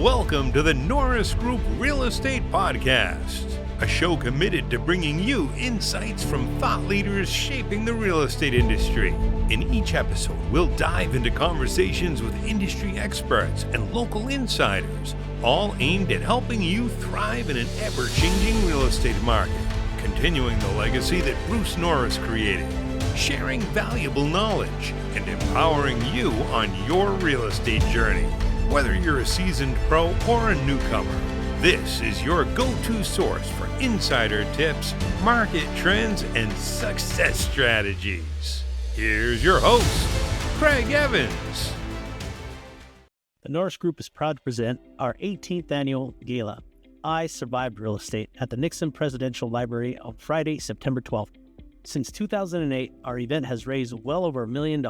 Welcome to the Norris Group Real Estate Podcast, a show committed to bringing you insights from thought leaders shaping the real estate industry. In each episode, we'll dive into conversations with industry experts and local insiders, all aimed at helping you thrive in an ever-changing real estate market, continuing the legacy that Bruce Norris created, sharing valuable knowledge, and empowering you on your real estate journey. Whether you're a seasoned pro or a newcomer, this is your go-to source for insider tips, market trends, and success strategies. Here's your host, Craig Evans. The Norris Group is proud to present our 18th annual gala, I Survived Real Estate, at the Nixon Presidential Library on Friday, September 12th. Since 2008, our event has raised well over $1 million.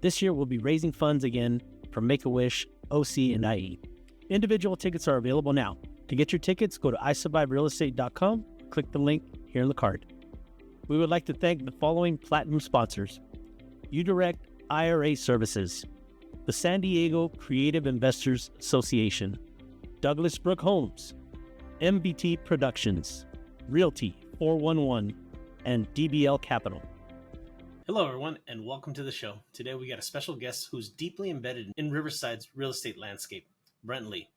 This year, we'll be raising funds again for Make-A-Wish, OC, and IE. Individual tickets are available now. To get your tickets, go to isurviverealestate.com, click the link here in the card. We would like to thank the following platinum sponsors: UDirect IRA Services, the San Diego Creative Investors Association, Douglas Brook Homes, MBT Productions, Realty 411, and DBL Capital. Hello, everyone, and welcome to the show. Today, we got a special guest who's deeply embedded in Riverside's real estate landscape, Brent Lee,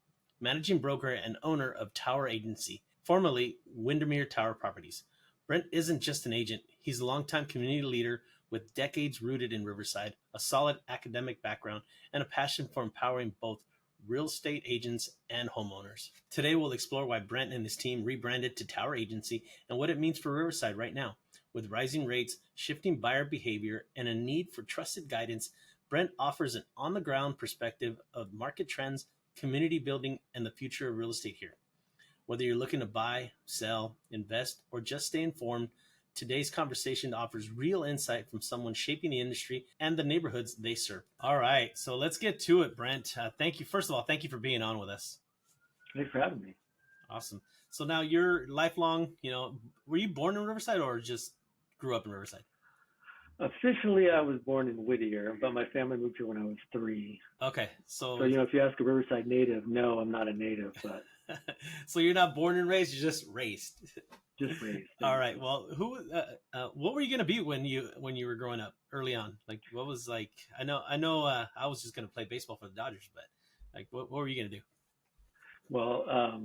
managing broker and owner of Tower Agency, formerly Windermere Tower Properties. Brent isn't just an agent. He's a longtime community leader with decades rooted in Riverside, a solid academic background, and a passion for empowering both real estate agents and homeowners. Today, we'll explore why Brent and his team rebranded to Tower Agency and what it means for Riverside right now. With rising rates, shifting buyer behavior, and a need for trusted guidance, Brent offers an on-the-ground perspective of market trends, community building, and the future of real estate here. Whether you're looking to buy, sell, invest, or just stay informed, today's conversation offers real insight from someone shaping the industry and the neighborhoods they serve. All right, so let's get to it, Brent. Thank you. First of all, thank you for being on with us. Thanks for having me. Awesome. So now you're lifelong, were you born in Riverside or just grew up in Riverside? Officially, I was born in Whittier, but my family moved here when I was 3. Okay, so if you ask a Riverside native, no, I'm not a native, but so you're not born and raised, you're just raised. Just raised. All right. Well, what were you gonna be when you were growing up early on? Like, what was like? I know. I was just gonna play baseball for the Dodgers, but like, what were you gonna do? Well,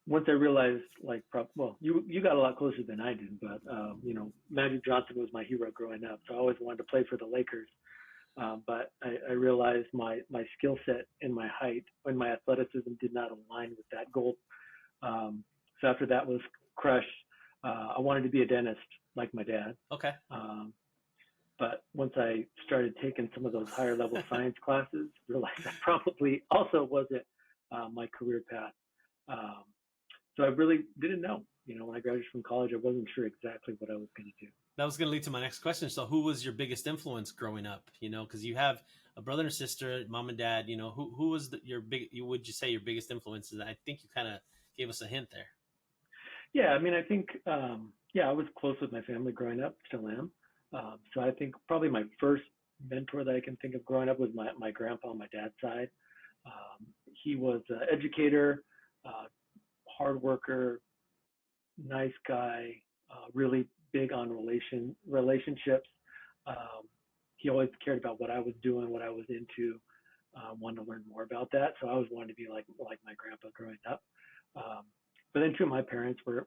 once I realized, you got a lot closer than I did, but Magic Johnson was my hero growing up, so I always wanted to play for the Lakers. But I realized my skill set and my height and my athleticism did not align with that goal. So after that was crushed, I wanted to be a dentist like my dad. Okay. But once I started taking some of those higher level science classes, realized that probably also wasn't my career path. So I really didn't know. When I graduated from college, I wasn't sure exactly what I was going to do. That was going to lead to my next question. So who was your biggest influence growing up? Because you have a brother and sister, mom and dad, who was would you say your biggest influences? I think you kind of gave us a hint there. Yeah. I think, I was close with my family growing up, still am. So I think probably my first mentor that I can think of growing up was my grandpa on my dad's side. He was an educator, hard worker, nice guy, really big on relationships. He always cared about what I was doing, what I was into, wanted to learn more about that. So I always wanted to be like my grandpa growing up. But then too, my parents were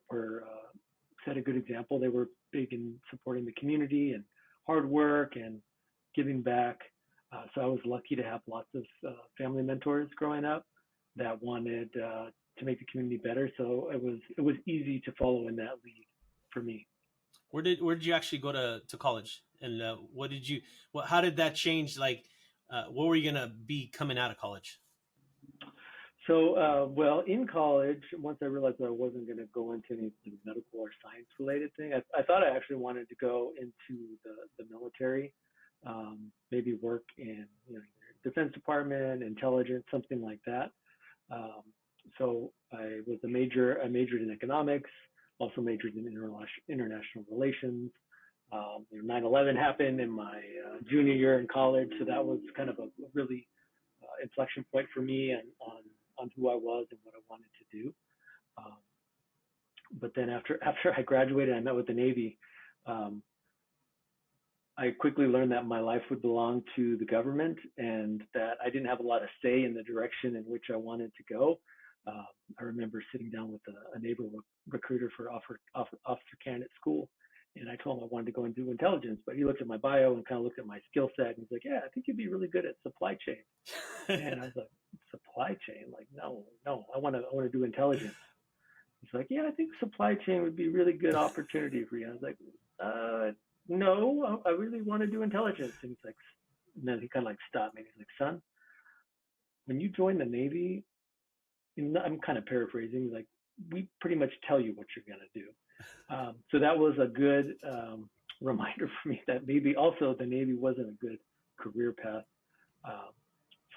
set a good example. They were big in supporting the community and hard work and giving back. So I was lucky to have lots of family mentors growing up that wanted to make the community better. So it was easy to follow in that lead for me. Where did you actually go to college? And how did that change? Like, what were you going to be coming out of college? So, in college, once I realized that I wasn't going to go into any medical or science related thing, I thought I actually wanted to go into the military, maybe work in either Defense Department, intelligence, something like that. So I majored in economics, also majored in international relations. 9/11 happened in my junior year in college, so that was kind of a really inflection point for me on on who I was and what I wanted to do. But then after I graduated, I met with the Navy. I quickly learned that my life would belong to the government and that I didn't have a lot of say in the direction in which I wanted to go. I remember sitting down with a neighbor recruiter for officer candidate school, and I told him I wanted to go and do intelligence, but he looked at my bio and kind of looked at my skill set, and he's like, "Yeah, I think you'd be really good at supply chain." And I was like, "Supply chain? Like, no, I want to do intelligence." He's like, "Yeah, I think supply chain would be a really good opportunity for you." I was like, "No, I really want to do intelligence." And he's like, and then he kind of like stopped me. He's like, "Son, when you join the Navy," and I'm kind of paraphrasing, he's like, "we pretty much tell you what you're going to do." So that was a good reminder for me that maybe also the Navy wasn't a good career path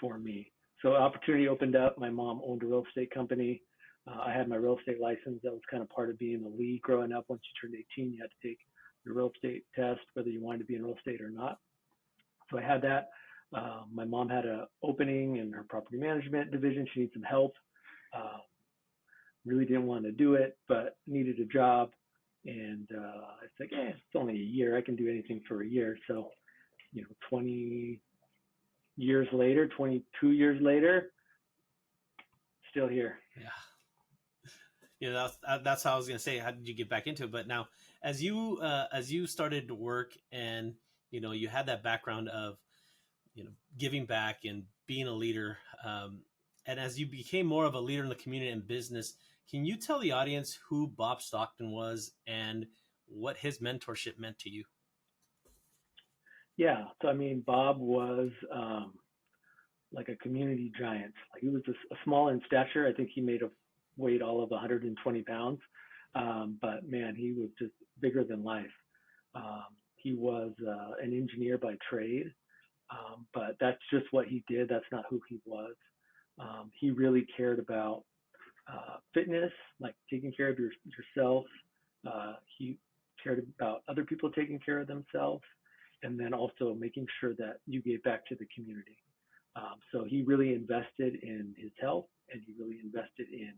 for me. So opportunity opened up. My mom owned a real estate company. I had my real estate license. That was kind of part of being a lead growing up. Once you turned 18, you had to take your real estate test, whether you wanted to be in real estate or not. So I had that. My mom had an opening in her property management division. She needed some help. Really didn't want to do it, but needed a job. And I said, "Yeah, it's only a year. I can do anything for a year." So, 20 years later, 22 years later, still here. Yeah. That's how I was going to say, how did you get back into it? But now, as you started to work and, you had that background of, giving back and being a leader, and as you became more of a leader in the community and business, can you tell the audience who Bob Stockton was and what his mentorship meant to you? Yeah. So, Bob was like a community giant. Like, he was a small in stature. I think he weighed all of 120 pounds. But man, he was just bigger than life. He was an engineer by trade, but that's just what he did. That's not who he was. He really cared about fitness, like taking care of yourself. He cared about other people taking care of themselves, and then also making sure that you gave back to the community. So he really invested in his health, and he really invested in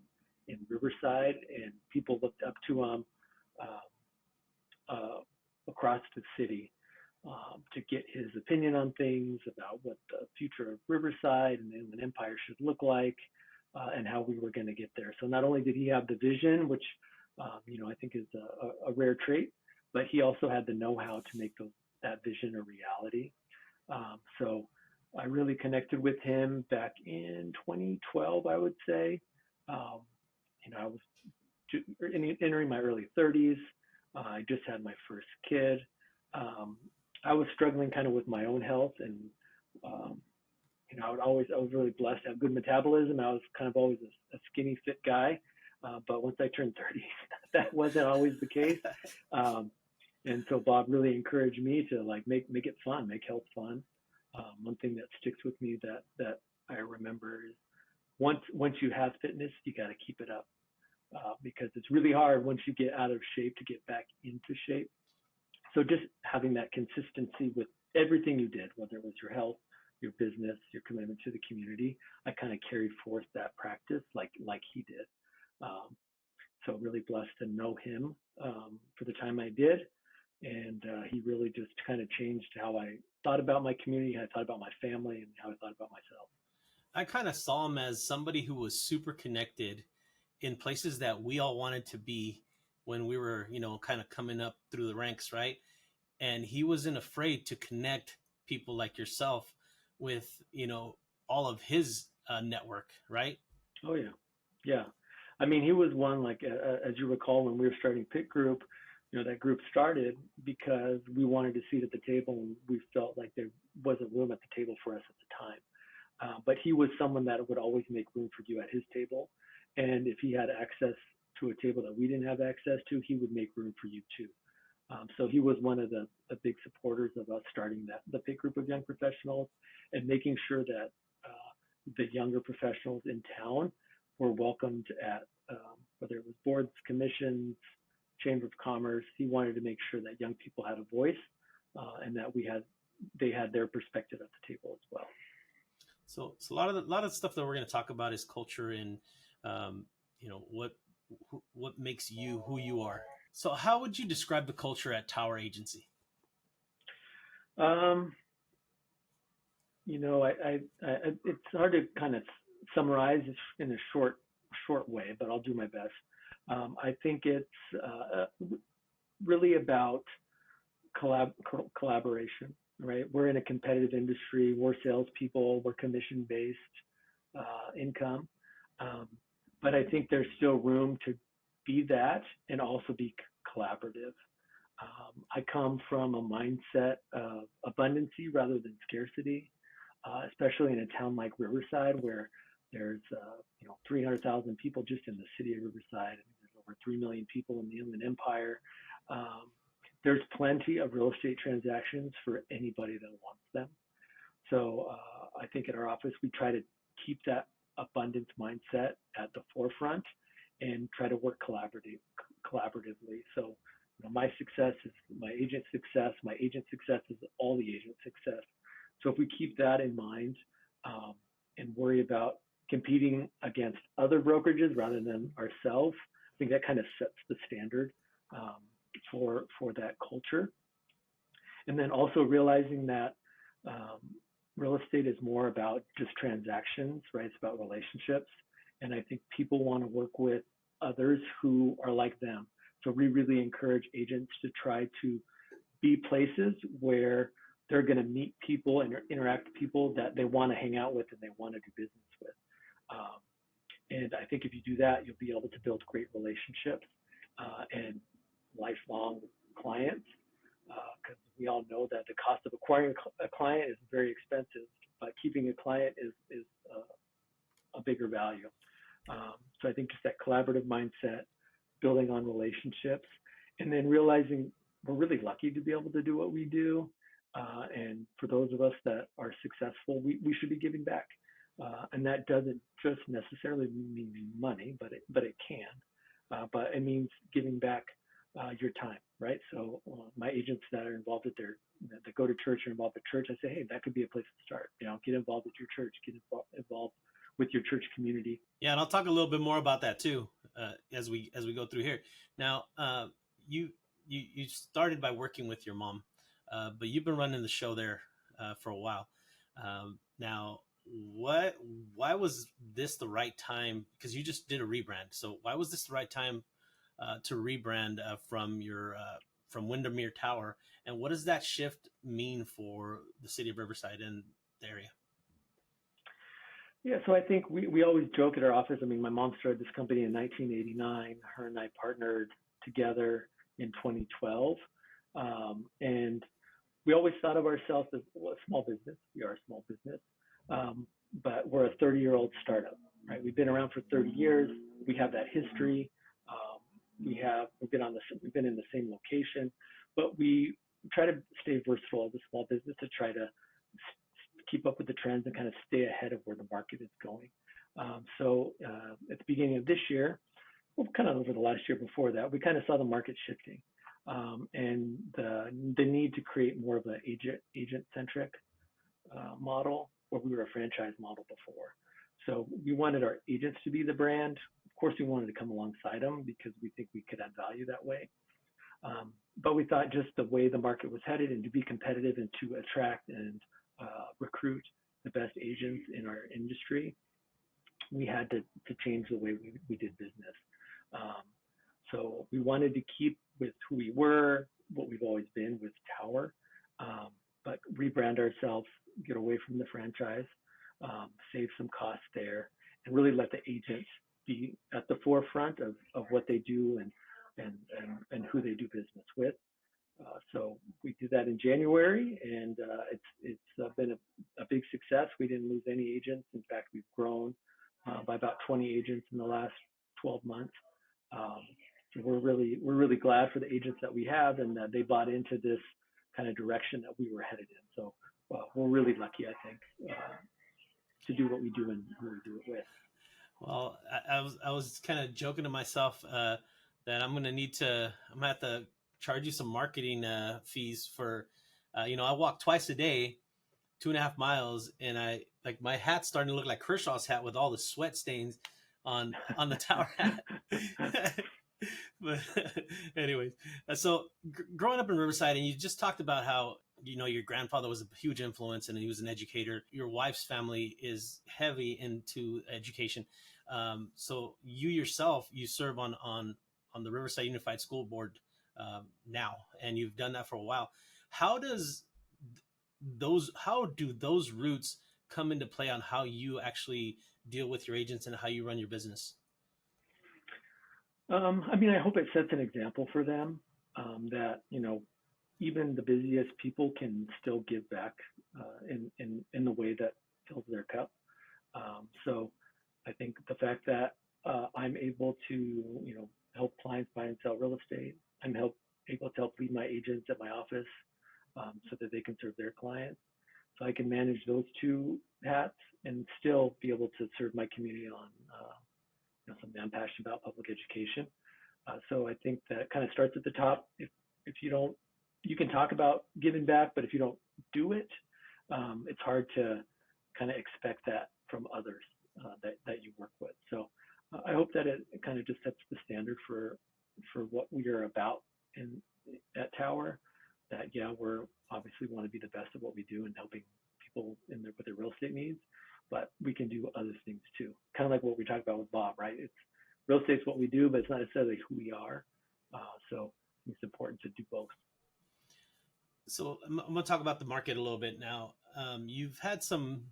Riverside, and people looked up to him across the city to get his opinion on things about what the future of Riverside and the Inland Empire should look like, and how we were going to get there. So not only did he have the vision, which I think is a rare trait, but he also had the know-how to make that vision a reality. So I really connected with him back in 2012, I would say. I was entering my early 30s. I just had my first kid. I was struggling kind of with my own health, and I was really blessed to have good metabolism. I was kind of always a skinny, fit guy. But once I turned 30, that wasn't always the case. And so Bob really encouraged me to make it fun, make health fun. One thing that sticks with me that I remember is once you have fitness, you got to keep it up, because it's really hard once you get out of shape to get back into shape. So just having that consistency with everything you did, whether it was your health, your business, your commitment to the community, I kind of carried forth that practice like he did. So really blessed to know him for the time I did. And he really just kind of changed how I thought about my community, how I thought about my family, and how I thought about myself. I kind of saw him as somebody who was super connected in places that we all wanted to be when we were, kind of coming up through the ranks, right? And he wasn't afraid to connect people like yourself with, all of his network, right? Oh, yeah. Yeah. He was one, as you recall, when we were starting Pit Group, that group started because we wanted a seat at the table, and we felt like there wasn't room at the table for us at the time. But he was someone that would always make room for you at his table. And if he had access to a table that we didn't have access to, he would make room for you too. So he was one of the big supporters of us starting the Pit Group of young professionals, and making sure that the younger professionals in town were welcomed at whether it was boards, commissions, Chamber of Commerce. He wanted to make sure that young people had a voice, and that they had their perspective at the table as well. So a lot of the stuff that we're going to talk about is culture and what makes you who you are. So how would you describe the culture at Tower Agency? Um, it's hard to kind of summarize in a short way, but I'll do my best. I think it's really about collaboration, right? We're in a competitive industry. We're salespeople. We're commission-based income, but I think there's still room to be that and also be collaborative. I come from a mindset of abundancy rather than scarcity, especially in a town like Riverside, where there's 300,000 people just in the city of Riverside. There's over 3 million people in the Inland Empire. There's plenty of real estate transactions for anybody that wants them. So I think at our office, we try to keep that abundance mindset at the forefront and try to work collaboratively. So my success is my agent's success. My agent's success is all the agent's success. So if we keep that in mind and worry about competing against other brokerages rather than ourselves, I think that kind of sets the standard for that culture. And then also realizing that real estate is more about just transactions, right? It's about relationships. And I think people want to work with others who are like them. So we really encourage agents to try to be places where they're going to meet people and interact with people that they want to hang out with and they want to do business with. And I think if you do that, you'll be able to build great relationships and lifelong clients, because we all know that the cost of acquiring a client is very expensive, but keeping a client is a bigger value. So I think just that collaborative mindset, building on relationships, and then realizing we're really lucky to be able to do what we do. And for those of us that are successful, we should be giving back. And that doesn't just necessarily mean money, but it can. But it means giving back your time, right? So my agents that are involved with that go to church or involved with church, I say, hey, that could be a place to start. Get involved with your church, get involved with your church community. Yeah, and I'll talk a little bit more about that too as we go through here. Now, you started by working with your mom, but you've been running the show there for a while. Now, why was this the right time? Because you just did a rebrand. So why was this the right time to rebrand from Windermere Tower? And what does that shift mean for the city of Riverside and the area? Yeah, so I think we always joke at our office. I mean, my mom started this company in 1989. Her and I partnered together in 2012. And we always thought of ourselves as a small business. We are a small business, but we're a 30-year-old startup, right? We've been around for 30 years. We have that history. We've been in the same location, but we try to stay versatile as a small business to try to keep up with the trends and kind of stay ahead of where the market is going. So at the beginning of this year, well, kind of over the last year before that, we kind of saw the market shifting and the need to create more of an agent-centric model, where we were a franchise model before. So we wanted our agents to be the brand. Of course, we wanted to come alongside them because we think we could add value that way. But we thought just the way the market was headed, and to be competitive and to attract and recruit the best agents in our industry, we had to change the way we did business. So we wanted to keep with who we were, what we've always been with Tower, but rebrand ourselves, get away from the franchise, save some costs there, and really let the agents be at the forefront of what they do and who they do business with. So we did that in January, and it's been a big success. We didn't lose any agents. In fact, we've grown by about 20 agents in the last 12 months. So we're really glad for the agents that we have, and that they bought into this kind of direction that we were headed in. So we're really lucky, I think, to do what we do and who we do it with. Well, I was kind of joking to myself that I'm gonna have to charge you some marketing fees for, I walk twice a day 2.5 miles, and I like my hat's starting to look like Kershaw's hat with all the sweat stains on the tower hat. But anyways, so growing up in Riverside, and you just talked about how your grandfather was a huge influence and he was an educator. Your wife's family is heavy into education. So you yourself, you serve on the Riverside Unified School Board now, and you've done that for a while. How do those roots come into play on how you actually deal with your agents and how you run your business? I mean, I hope it sets an example for them, that, even the busiest people can still give back in the way that fills their cup. So I think the fact that I'm able to, help clients buy and sell real estate, I'm able to help lead my agents at my office, so that they can serve their clients. So I can manage those two hats and still be able to serve my community on something I'm passionate about, public education. So I think that kind of starts at the top. If you don't, you can talk about giving back, but if you don't do it, it's hard to kind of expect that from others that you work with. So I hope that it kind of just sets the standard for what we are about at Tower. That we're obviously want to be the best at what we do and helping people with their real estate needs, but we can do other things too. Kind of like what we talked about with Bob, right? It's real estate's what we do, but it's not necessarily who we are. So it's important to do both. So I'm going to talk about the market a little bit now. You've had some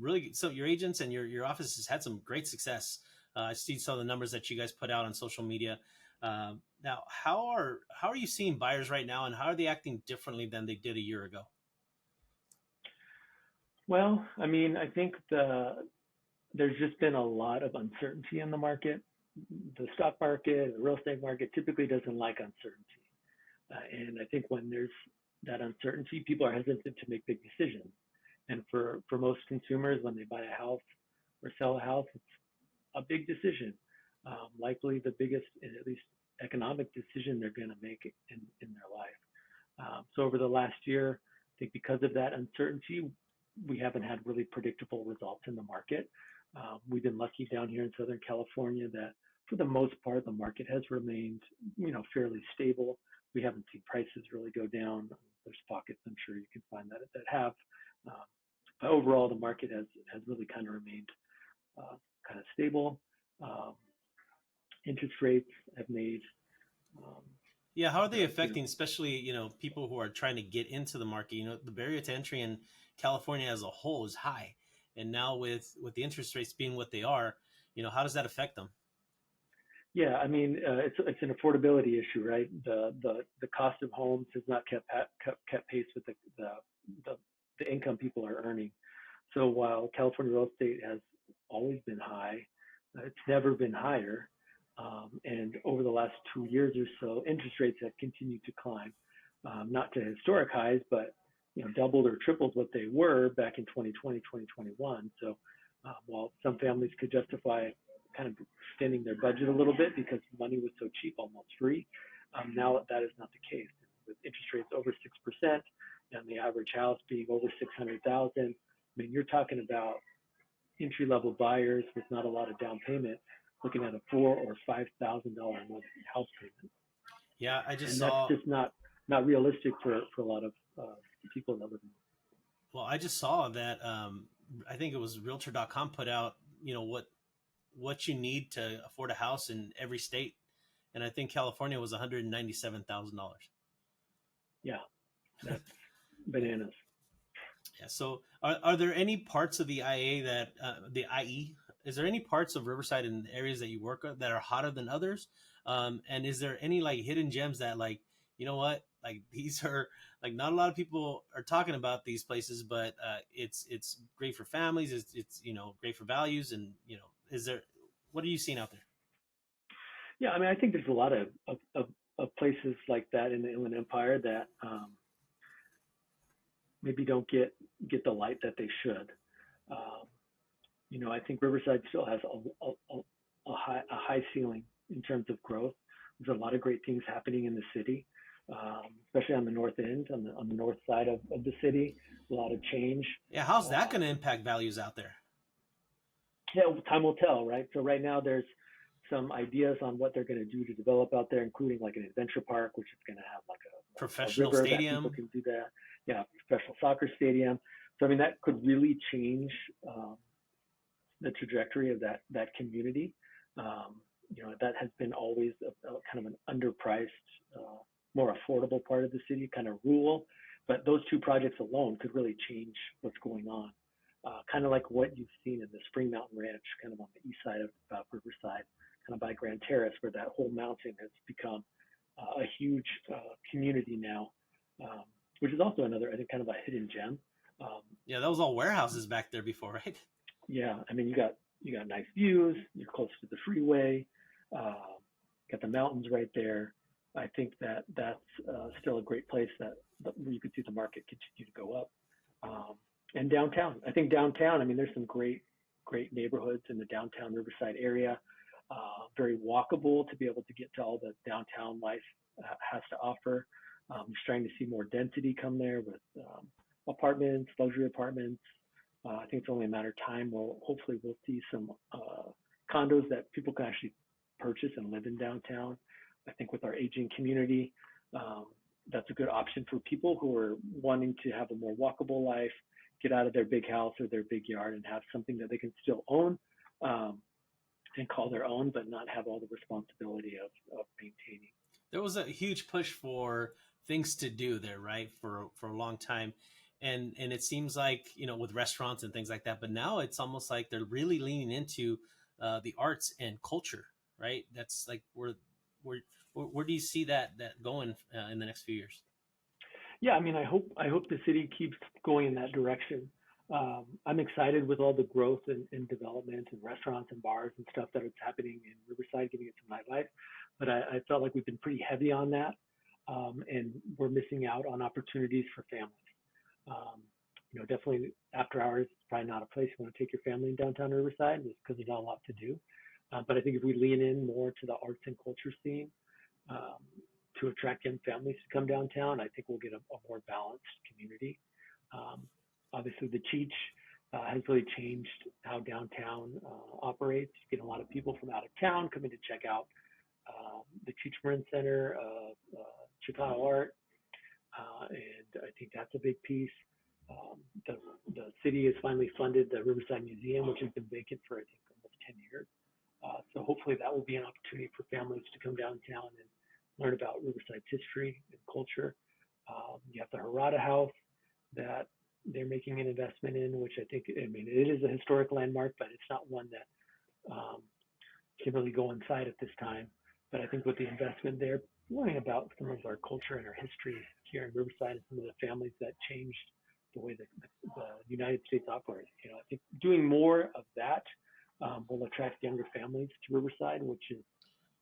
really, so your agents and your office has had some great success. I see some of the numbers that you guys put out on social media. Now, how are you seeing buyers right now, and how are they acting differently than they did a year ago? Well, I mean, I think there's just been a lot of uncertainty in the market. The stock market, the real estate market typically doesn't like uncertainty. And I think when there's that uncertainty, people are hesitant to make big decisions. And for most consumers, when they buy a house or sell a house, it's a big decision. Likely the biggest, at least economic decision they're going to make in their life. So over the last year, I think because of that uncertainty, we haven't had really predictable results in the market. We've been lucky down here in Southern California that for the most part, the market has remained, fairly stable. We haven't seen prices really go down. There's pockets, I'm sure you can find that have. But overall, the market has really kind of remained kind of stable. Interest rates have made. How are they affecting, especially, people who are trying to get into the market? The barrier to entry in California as a whole is high. And now with the interest rates being what they are, how does that affect them? Yeah, I mean, it's an affordability issue, right? The cost of homes has not kept pace with the income people are earning. So while California real estate has always been high, it's never been higher. And over the last 2 years or so, interest rates have continued to climb, not to historic highs, but doubled or tripled what they were back in 2020, 2021. So while some families could justify kind of extending their budget a little bit because money was so cheap, almost free, now that is not the case. With interest rates over 6% and the average house being over $600,000, I mean, you're talking about entry-level buyers with not a lot of down payment looking at a $4,000 or $5,000 a month house payment. Yeah, that's just not realistic for a lot of people that live in. Well, I just saw that I think it was Realtor.com put out, what you need to afford a house in every state, and I think California was $197,000. Yeah, that's bananas. Yeah. So, are there any parts of the IE is there any parts of Riverside and areas that you work with that are hotter than others? And is there any like hidden gems that like, like these are like not a lot of people are talking about these places, but it's great for families. It's great for values, and what are you seeing out there? Yeah, I mean, I think there's a lot of places like that in the Inland Empire that maybe don't get the light that they should. I think Riverside still has a high ceiling in terms of growth. There's a lot of great things happening in the city. especially on the north end, on the north side of the city. A lot of change. Yeah, how's that going to impact values out there? Yeah, time will tell, right? So right now there's some ideas on what they're going to do to develop out there, including like an adventure park, which is going to have like a Professional river stadium. that people can do that. Yeah, professional soccer stadium. So I mean that could really change the trajectory of that community. That has been always a kind of an underpriced, more affordable part of the city, kind of rural. But those two projects alone could really change what's going on. Kind of like what you've seen in the Spring Mountain Ranch, kind of on the east side of Riverside, kind of by Grand Terrace, where that whole mountain has become a huge community now, which is also another, I think, kind of a hidden gem. Yeah, that was all warehouses back there before, right? Yeah, I mean, you got nice views. You're close to the freeway. Got the mountains right there. I think that's still a great place that where you could see the market continue to go up. And downtown, I think downtown. I mean, there's some great neighborhoods in the downtown Riverside area. Very walkable to be able to get to all the downtown life has to offer. You're starting to see more density come there with apartments, luxury apartments. I think it's only a matter of time. Hopefully we'll see some condos that people can actually purchase and live in downtown. I think with our aging community, that's a good option for people who are wanting to have a more walkable life, get out of their big house or their big yard and have something that they can still own and call their own, but not have all the responsibility of maintaining. There was a huge push for things to do there, right? For a long time. And it seems like, with restaurants and things like that, but now it's almost like they're really leaning into the arts and culture, right? That's like where do you see that going in the next few years? Yeah, I mean, I hope the city keeps going in that direction. I'm excited with all the growth and development and restaurants and bars and stuff that is happening in Riverside, giving it some nightlife. But I felt like we've been pretty heavy on that, and we're missing out on opportunities for families. Definitely after hours, it's probably not a place you want to take your family in downtown Riverside just because there's not a lot to do. But I think if we lean in more to the arts and culture scene to attract young families to come downtown, I think we'll get a more balanced community. Obviously, the Cheech has really changed how downtown operates. You get a lot of people from out of town coming to check out the Cheech Marin Center, Chicano art, and I think that's a big piece. The city has finally funded the Riverside Museum, which has been vacant for I think almost 10 years. So hopefully that will be an opportunity for families to come downtown and learn about Riverside's history and culture. You have the Harada House that they're making an investment in, which it is a historic landmark, but it's not one that can really go inside at this time. But I think with the investment there, learning about some of our culture and our history here in Riverside and some of the families that changed the way the United States operates. I think doing more of that will attract younger families to Riverside, which is,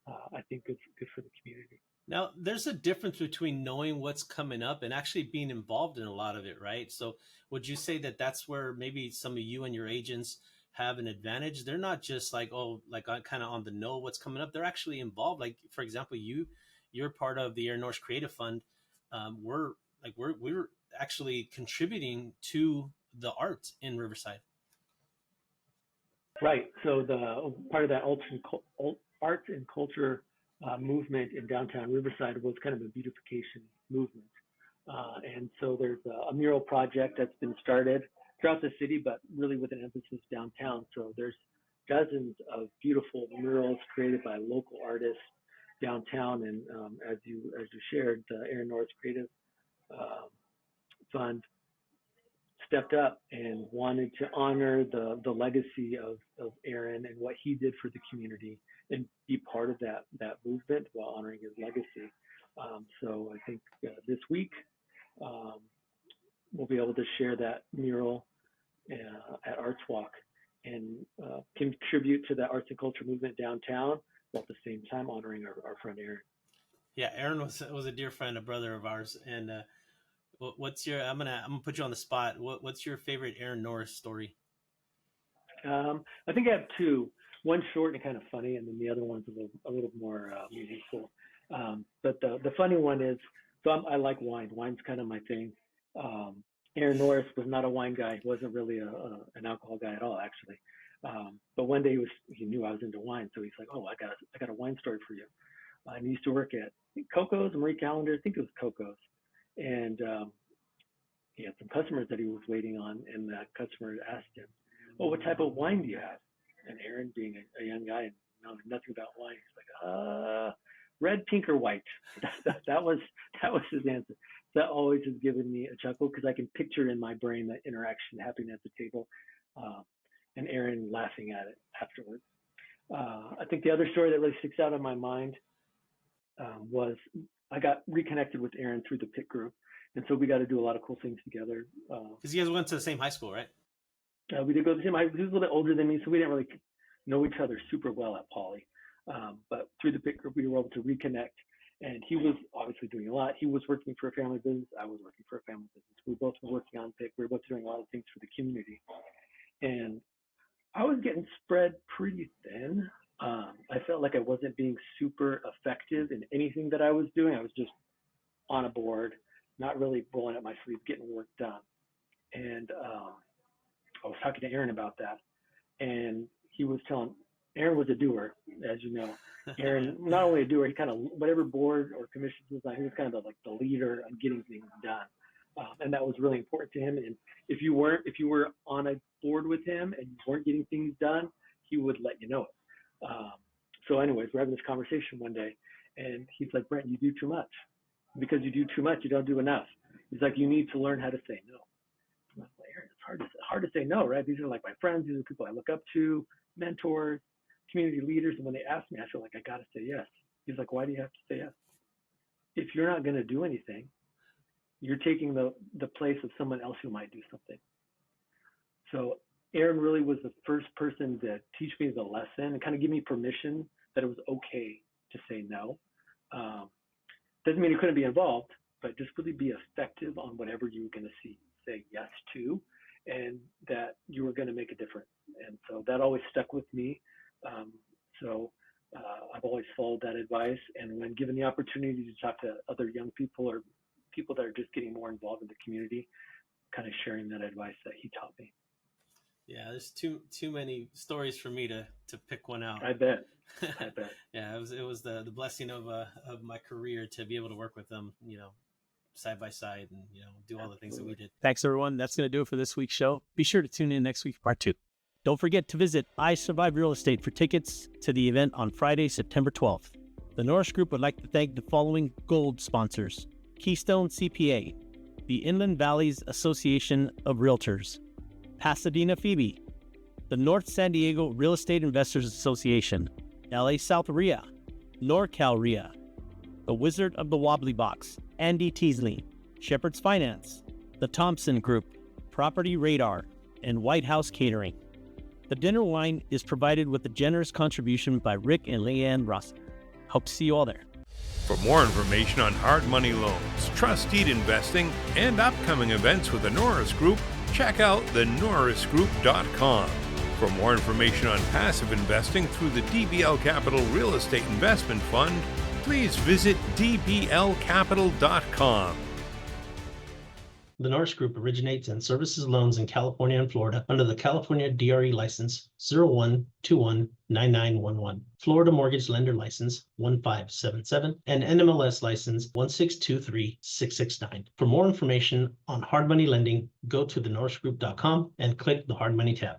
I think, good for the community. Now, there's a difference between knowing what's coming up and actually being involved in a lot of it, right? So would you say that that's where maybe some of you and your agents have an advantage? They're not just like, kind of on the know what's coming up. They're actually involved. Like, for example, you're part of the Norris Creative Fund. We're actually contributing to the art in Riverside. Right. So the part of that arts and culture movement in downtown Riverside was kind of a beautification movement. And so there's a mural project that's been started throughout the city, but really with an emphasis downtown. So there's dozens of beautiful murals created by local artists downtown. And as you shared, the Norris Creative Fund stepped up and wanted to honor the legacy of Aaron and what he did for the community and be part of that movement while honoring his legacy. So I think this week we'll be able to share that mural at Arts Walk and contribute to the arts and culture movement downtown while at the same time honoring our friend Aaron. Yeah, Aaron was a dear friend, a brother of ours. And what's your? I'm gonna put you on the spot. What's your favorite Aaron Norris story? I think I have two. One short and kind of funny, and then the other one's a little more meaningful. But the funny one is, So I like wine. Wine's kind of my thing. Aaron Norris was not a wine guy. He wasn't really an alcohol guy at all, actually. But one day he knew I was into wine, so he's like, "Oh, I got a wine story for you." And he used to work at Coco's, Marie Callender, I think it was Coco's, and he had some customers that he was waiting on, and the customer asked him, "Oh, what type of wine do you have?" And Aaron, being a young guy and knowing nothing about wine, he's like, "Red, pink, or white." That was his answer. That always has given me a chuckle because I can picture in my brain that interaction happening at the table, and Aaron laughing at it afterwards. I think the other story that really sticks out in my mind was I got reconnected with Aaron through the PIT group, and so we got to do a lot of cool things together. Because you guys went to the same high school, right? We did go to the same. He was a little bit older than me, so we didn't really know each other super well at Poly. But through the PIT group, we were able to reconnect. And he was obviously doing a lot. He was working for a family business. I was working for a family business. We both were working on PIT. We were both doing a lot of things for the community. And I was getting spread pretty thin. I felt like I wasn't being super effective in anything that I was doing. I was just on a board, not really rolling up my sleeves, getting work done. And I was talking to Aaron about that. And he was telling, Aaron was a doer, as you know. Aaron, not only a doer, he kind of, whatever board or commission was on, he was kind of like the leader on getting things done. And that was really important to him. And if you were on a board with him and you weren't getting things done, he would let you know it. So anyways, we're having this conversation one day and he's like, "Brent, you do too much. Because you do too much, you don't do enough." He's like, "You need to learn how to say no." I'm like, "Aaron, it's hard to say no, right? These are like my friends. These are people I look up to, mentors, community leaders. And when they ask me, I feel like I got to say yes." He's like, "Why do you have to say yes? If you're not going to do anything, you're taking the place of someone else who might do something." So Aaron really was the first person to teach me the lesson and kind of give me permission that it was okay to say no. Doesn't mean you couldn't be involved, but just really be effective on whatever you were going to say yes to, and that you were going to make a difference. And so that always stuck with me. I've always followed that advice. And when given the opportunity to talk to other young people or people that are just getting more involved in the community, kind of sharing that advice that he taught me. Yeah, there's too many stories for me to pick one out. I bet. Yeah, it was the blessing of my career to be able to work with them, side by side, and do all the things that we did. Thanks, everyone. That's going to do it for this week's show. Be sure to tune in next week for part 2. Don't forget to visit I Survive Real Estate for tickets to the event on Friday, September 12th. The Norris Group would like to thank the following gold sponsors: Keystone CPA, the Inland Valleys Association of Realtors, Pasadena Phoebe, the North San Diego Real Estate Investors Association, LA South RIA, NorCal RIA, the Wizard of the Wobbly Box, Andy Teasley, Shepherd's Finance, the Thompson Group, Property Radar, and White House Catering. The dinner wine is provided with a generous contribution by Rick and Leanne Rossi. Hope to see you all there. For more information on hard money loans, trust deed investing, and upcoming events with the Norris Group, check out thenorrisgroup.com. For more information on passive investing through the DBL Capital Real Estate Investment Fund, please visit dblcapital.com. The Norris Group originates and services loans in California and Florida under the California DRE license 01219911, Florida Mortgage Lender license 1577, and NMLS license 1623669. For more information on hard money lending, go to thenorrisgroup.com and click the hard money tab.